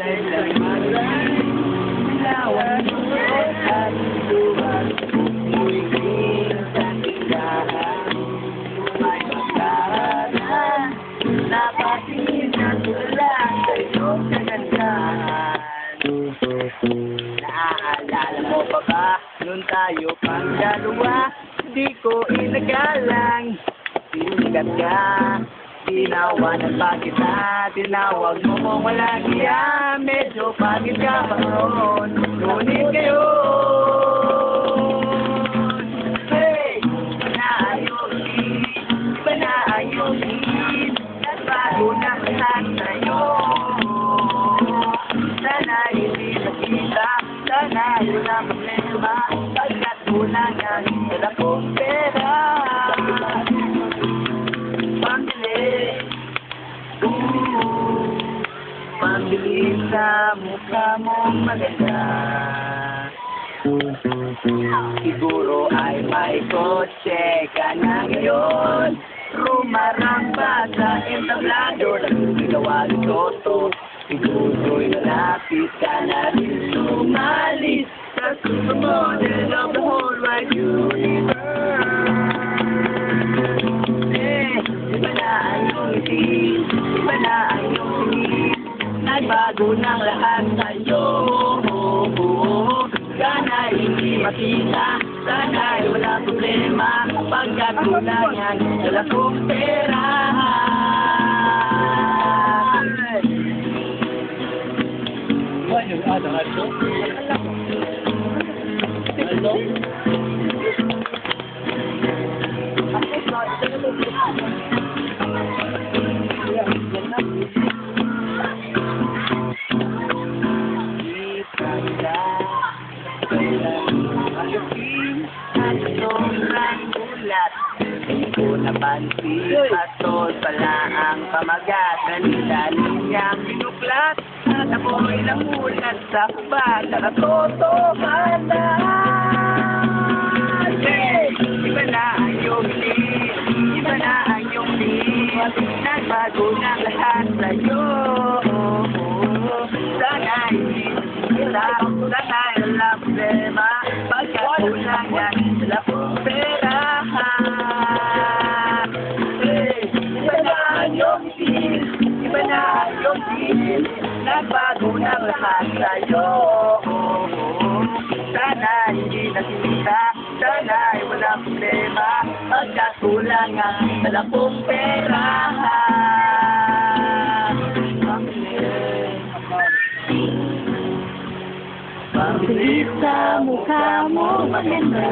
kailanman ilawan at luwag. Tuwing sa tindahan may magkaharap, napatingin na tulang sa iyong kagandahan. Naaalala mo pa ba, noon tayo pang dalawa, di ko inagalang, sikat ka. Tinawanan pa kita, tinawag mo kung walang iya, medyo pangit ka pa ron, ngunit ngayon, hey! Iba na ang yugin, nagbago na lahat sa'yo. Sana hindi nakita, sana yun ang problema, pagkat kulang ang wala kong pera. Pambili sa mukha mong maganda, siguro ay may kotse ka na ngayon. Rumaramba sa entablado, nagagawa ng toto, siguro'y malapit ka na rin sumalis sa supermodel of the whole wide universe. Iba na ang iyong ngiti, iba na ang iyong tingin, nagbago ng lahat sa'yo. Sana hindi makita, sana wala problema, pagkat kulang yan, wala kong pera. Hindi ko napansin, patol pala ang pamagat, dali-dali niyang binuklat, at ako'y namulat sa kubad, nakatotohan na. Iba na ang iyong hilig, iba na ang iyong tingin, nagbago ng lahat sa'yo. Sana hindi nakikita, sana wala problema, pagkat kulang yan, wala kong pera. Iba na ang iyong tingin, nagbago ng lahat sa'yo. Sana hindi nakikita, sana ay walang problema, pagkat kulang ang wala kong pera. Pambili sa mukha mo maganda.